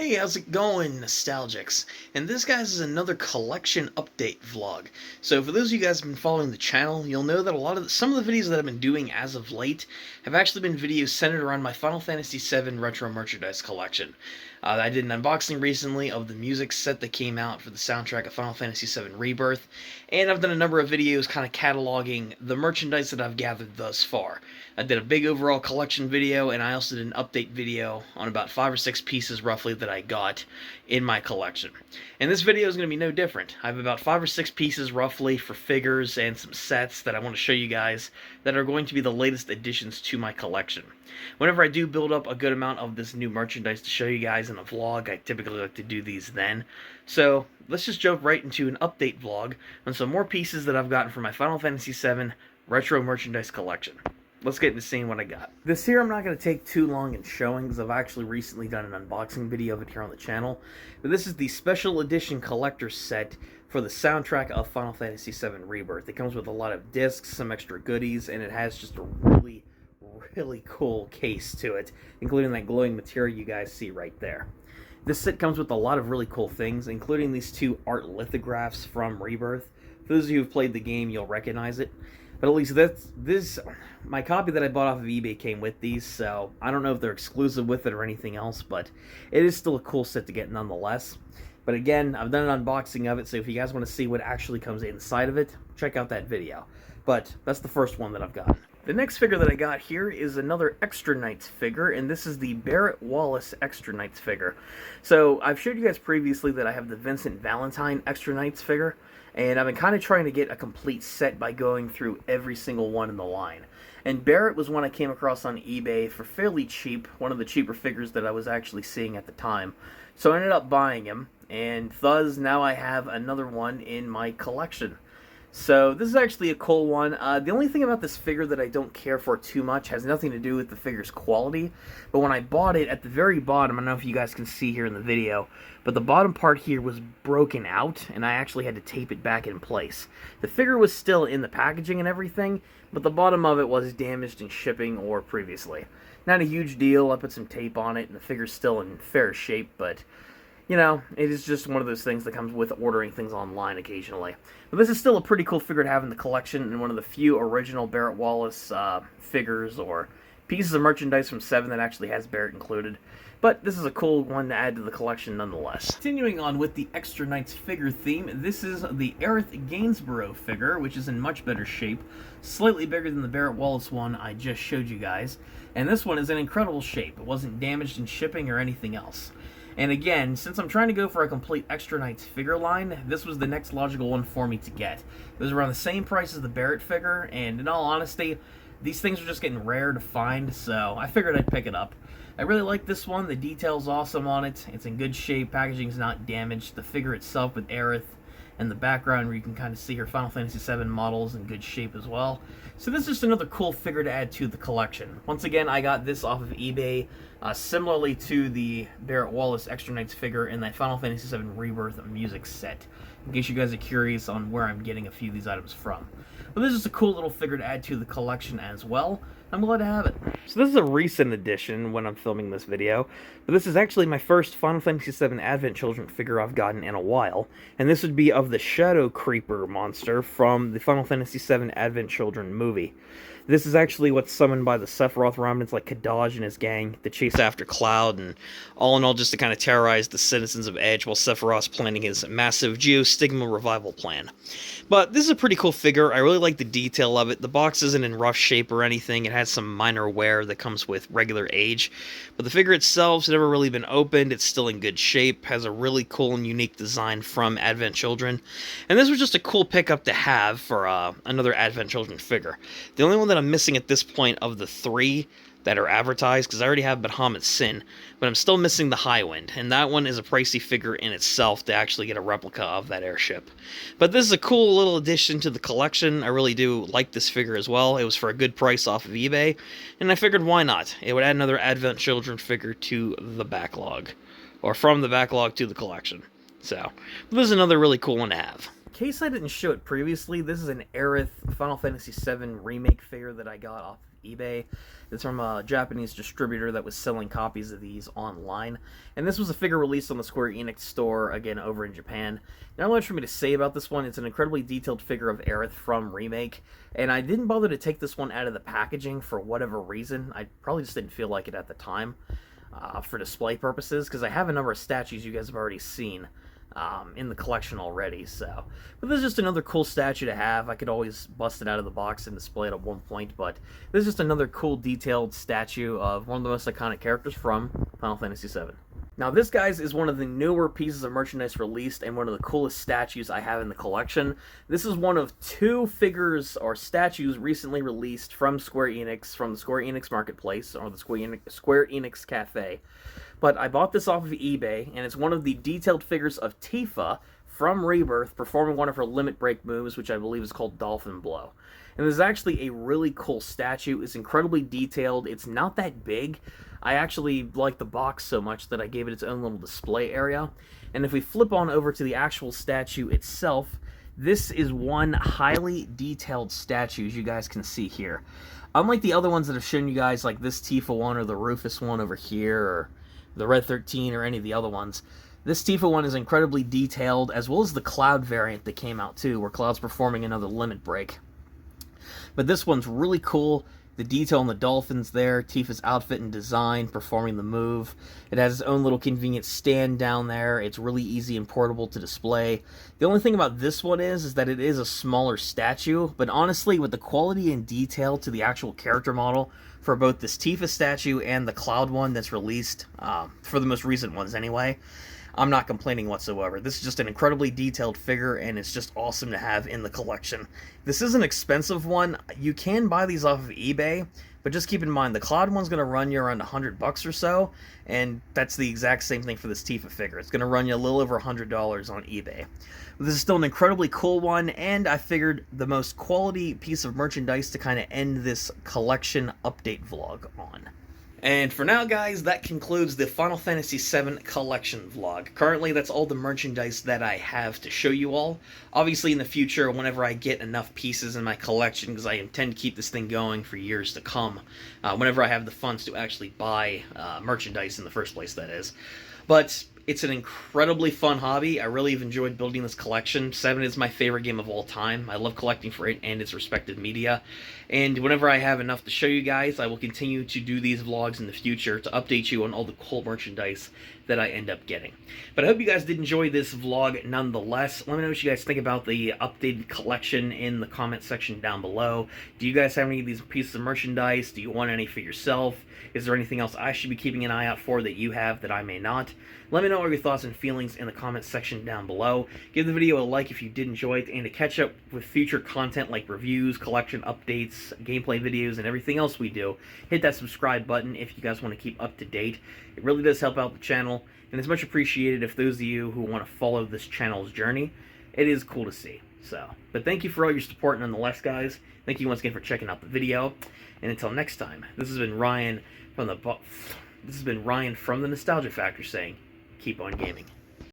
Hey, how's it going, Nostalgics? And this, guys, is another collection update vlog. So for those of you guys who've been following the channel, you'll know that some of the videos that I've been doing as of late have actually been videos centered around my Final Fantasy VII retro merchandise collection. I did an unboxing recently of the music set that came out for the soundtrack of Final Fantasy VII Rebirth, and I've done a number of videos kind of cataloging the merchandise that I've gathered thus far. I did a big overall collection video, and I also did an update video on about 5 or 6 pieces roughly that I got in my collection. And this video is going to be no different. I have about 5 or 6 pieces roughly for figures and some sets that I want to show you guys that are going to be the latest additions to my collection. Whenever I do build up a good amount of this new merchandise to show you guys in a vlog, I typically like to do these then. So let's just jump right into an update vlog on some more pieces that I've gotten from my Final Fantasy VII retro merchandise collection. Let's get into seeing what I got. This here I'm not going to take too long in showing because I've actually recently done an unboxing video of it here on the channel. But this is the special edition collector's set for the soundtrack of Final Fantasy VII Rebirth. It comes with a lot of discs, some extra goodies, and it has just a really cool case to it, including that glowing material you guys see right there. This set comes with a lot of really cool things, including these 2 art lithographs from Rebirth. For those of you who've played the game, you'll recognize it. But at least my copy that I bought off of eBay came with these, so I don't know if they're exclusive with it or anything else, but it is still a cool set to get nonetheless. But again, I've done an unboxing of it, so if you guys want to see what actually comes inside of it, check out that video. But that's the first one that I've got. The next figure that I got here is another Extra Knights figure, and this is the Barrett Wallace Extra Knights figure. So I've showed you guys previously that I have the Vincent Valentine Extra Knights figure, and I've been kind of trying to get a complete set by going through every single one in the line. And Barrett was one I came across on eBay for fairly cheap, one of the cheaper figures that I was actually seeing at the time. So I ended up buying him, and thus now I have another one in my collection. So this is actually a cool one. The only thing about this figure that I don't care for too much has nothing to do with the figure's quality. But when I bought it, at the very bottom, I don't know if you guys can see here in the video, but the bottom part here was broken out, and I actually had to tape it back in place. The figure was still in the packaging and everything, but the bottom of it was damaged in shipping or previously. Not a huge deal. I put some tape on it, and the figure's still in fair shape, but you know, it is just one of those things that comes with ordering things online occasionally. But this is still a pretty cool figure to have in the collection, and one of the few original Barrett Wallace figures or pieces of merchandise from 7 that actually has Barrett included. But this is a cool one to add to the collection nonetheless. Continuing on with the Extra Knights figure theme, this is the Aerith Gainsborough figure, which is in much better shape. Slightly bigger than the Barrett Wallace one I just showed you guys. And this one is in incredible shape. It wasn't damaged in shipping or anything else. And again, since I'm trying to go for a complete Extra Knights figure line, this was the next logical one for me to get. It was around the same price as the Barrett figure, and in all honesty, these things are just getting rare to find, so I figured I'd pick it up. I really like this one. The detail's awesome on it. It's in good shape. Packaging's not damaged. The figure itself with Aerith and the background where you can kind of see her Final Fantasy VII models in good shape as well. So this is just another cool figure to add to the collection. Once again, I got this off of eBay, similarly to the Barrett Wallace Extra Knights figure in that Final Fantasy VII Rebirth music set, in case you guys are curious on where I'm getting a few of these items from. But this is a cool little figure to add to the collection as well. I'm glad to have it. So this is a recent addition when I'm filming this video, but this is actually my first Final Fantasy VII Advent Children figure I've gotten in a while, and this would be of the Shadow Creeper monster from the Final Fantasy VII Advent Children movie. This is actually what's summoned by the Sephiroth remnants like Kadaj and his gang to chase after Cloud, and all in all just to kind of terrorize the citizens of Edge while Sephiroth's planning his massive Geostigma revival plan. But this is a pretty cool figure. I really like the detail of it. The box isn't in rough shape or anything. It has some minor wear that comes with regular age. But the figure itself's never really been opened. It's still in good shape. Has a really cool and unique design from Advent Children. And this was just a cool pickup to have for another Advent Children figure. The only one that I'm missing at this point of the 3 that are advertised, because I already have Bahamut Sin, but I'm still missing the Highwind, and that one is a pricey figure in itself to actually get a replica of that airship. But this is a cool little addition to the collection. I really do like this figure as well. It was for a good price off of eBay, and I figured why not? It would add another Advent Children figure to the backlog, or from the backlog to the collection. So, this is another really cool one to have. case I didn't show it previously, this is an Aerith Final Fantasy VII Remake figure that I got off of eBay. It's from a Japanese distributor that was selling copies of these online. And this was a figure released on the Square Enix store, again, over in Japan. Not much for me to say about this one. It's an incredibly detailed figure of Aerith from Remake. And I didn't bother to take this one out of the packaging for whatever reason. I probably just didn't feel like it at the time for display purposes, because I have a number of statues you guys have already seen in the collection already, so. But this is just another cool statue to have. I could always bust it out of the box and display it at one point, but this is just another cool detailed statue of one of the most iconic characters from Final Fantasy VII. Now this, guys, is one of the newer pieces of merchandise released and one of the coolest statues I have in the collection. This is one of 2 figures or statues recently released from Square Enix, from the Square Enix Marketplace, or the Square Enix Cafe. But I bought this off of eBay, and it's one of the detailed figures of Tifa from Rebirth performing one of her limit break moves, which I believe is called Dolphin Blow. And this is actually a really cool statue. It's incredibly detailed. It's not that big. I actually like the box so much that I gave it its own little display area. And if we flip on over to the actual statue itself, this is one highly detailed statue, as you guys can see here. Unlike the other ones that I've shown you guys, like this Tifa one or the Rufus one over here, or the Red 13 or any of the other ones, this Tifa one is incredibly detailed, as well as the Cloud variant that came out too, where Cloud's performing another limit break. But this one's really cool. The detail on the dolphins there, Tifa's outfit and design, performing the move. It has its own little convenient stand down there. It's really easy and portable to display. The only thing about this one is that it is a smaller statue, but honestly, with the quality and detail to the actual character model for both this Tifa statue and the Cloud one that's released, for the most recent ones anyway, I'm not complaining whatsoever. This is just an incredibly detailed figure, and it's just awesome to have in the collection. This is an expensive one. You can buy these off of eBay, but just keep in mind, the Cloud one's going to run you around $100 or so, and that's the exact same thing for this Tifa figure. It's going to run you a little over $100 on eBay. But this is still an incredibly cool one, and I figured the most quality piece of merchandise to kind of end this collection update vlog on. And for now, guys, that concludes the Final Fantasy VII Collection vlog. Currently, that's all the merchandise that I have to show you all. Obviously, in the future, whenever I get enough pieces in my collection, because I intend to keep this thing going for years to come, whenever I have the funds to actually buy merchandise in the first place, that is. But it's an incredibly fun hobby. I really have enjoyed building this collection. 7 is my favorite game of all time. I love collecting for it and its respective media. And whenever I have enough to show you guys, I will continue to do these vlogs in the future to update you on all the cool merchandise that I end up getting. But I hope you guys did enjoy this vlog nonetheless. Let me know what you guys think about the updated collection in the comment section down below. Do you guys have any of these pieces of merchandise? Do you want any for yourself? Is there anything else I should be keeping an eye out for that you have that I may not? Let me know all your thoughts and feelings in the comment section down below. Give the video a like if you did enjoy it, and to catch up with future content like reviews, collection updates, gameplay videos, and everything else we do, hit that subscribe button if you guys want to keep up to date. It really does help out the channel, and it's much appreciated if those of you who want to follow this channel's journey. It is cool to see. But thank you for all your support nonetheless, guys. Thank you once again for checking out the video, and until next time, this has been Ryan from the Nostalgia Factor saying, keep on gaming.